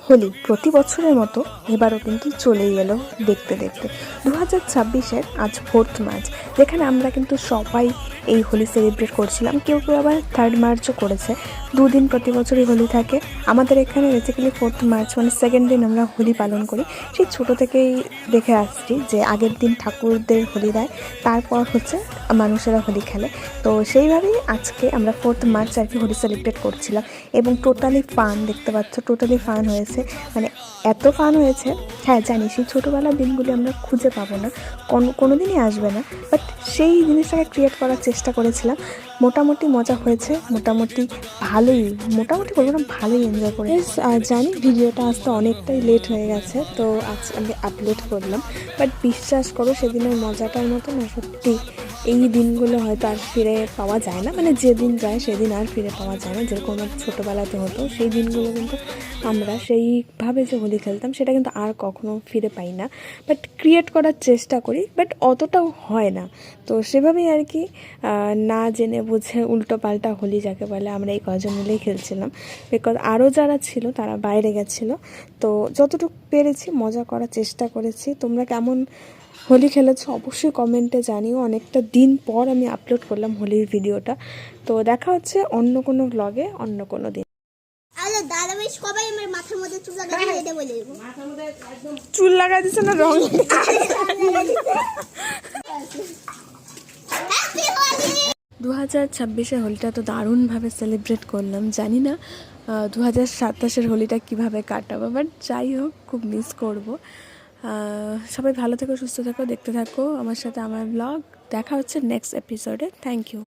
হোলি প্রতি বছরের মতো এবারও কিন্তু চলেই এলো দেখতে দেখতে 2026-এর আজ 4th মার্চ, যেখানে আমরা কিন্তু সবাই এই হোলি সেলিব্রেট করছিলাম। কেউ কেউ আবার 3rd মার্চও করেছে। দুদিন প্রতি বছরই হোলি থাকে। আমাদের এখানে বেসিক্যালি 4th মার্চ মানে সেকেন্ড দিন আমরা হোলি পালন করি। সেই ছোটো থেকেই দেখে আসছি যে আগের দিন ঠাকুরদের হোলি দেয়, তারপর হচ্ছে মানুষেরা হোলি খেলে। তো সেইভাবেই আজকে আমরা 4th মার্চ আর কি হোলি সেলিব্রেট করছিলাম এবং টোটালি ফান, দেখতে পাচ্ছ টোটালি ফান হয়েছে। মানে এত ফান হয়েছে, হ্যাঁ জানি সেই ছোটোবেলার দিনগুলি আমরা খুঁজে পাবো না, কোনো দিনই আসবে না, বাট সেই জিনিসটাকে ক্রিয়েট করার চেষ্টা করেছিলাম। মোটামুটি মজা হয়েছে, মোটামুটি বলবো না, ভালোই এনজয় করে। জানি ভিডিওটা আসতে অনেকটাই লেট হয়ে গেছে, তো আজ আমি আপলোড করলাম, বাট বিশ্বাস করো সেদিনের মজাটার মতো না সত্যি এই দিনগুলো হয়তো আর ফিরে পাওয়া যায় না। মানে যেদিন যায় সেদিন আর ফিরে পাওয়া যায় না, যেরকম আমার ছোটোবেলাতে হতো সেই দিনগুলো কিন্তু আমরা সেইভাবে যে হোলি খেলতাম সেটা কিন্তু আর কখনো ফিরে পাই না। বাট ক্রিয়েট করার চেষ্টা করি, বাট অতটাও হয় না। তো সেভাবেই আর কি না জেনে বুঝে উল্টো পাল্টা হোলি যাকে বলে আমরা এই কজন মিলেই খেলছিলাম, বিকজ আরও যারা ছিল তারা বাইরে গেছিলো। তো যতটুকু পেরেছি মজা করার চেষ্টা করেছি। তোমরা কেমন হোলি খেলেছো অবশ্যই কমেন্টে জানিও। অনেকটা দিন পর আমি আপলোড করলাম হোলির ভিডিওটা। তো দেখা হচ্ছে অন্য কোনো ব্লগে অন্য কোনো দিন। চুল লাগাই দিছে না রং 2026-এর হোলিটা তো দারুণভাবে সেলিব্রেট করলাম। জানি না 2027-এর হোলিটা কীভাবে কাটাবো, বাট যাই হোক খুব মিস করবো। সবাই ভালো থেকো, সুস্থ থেকো, দেখতে থাকো আমার সাথে আমার ব্লগ। দেখা হচ্ছে নেক্সট এপিসোডে। Thank you.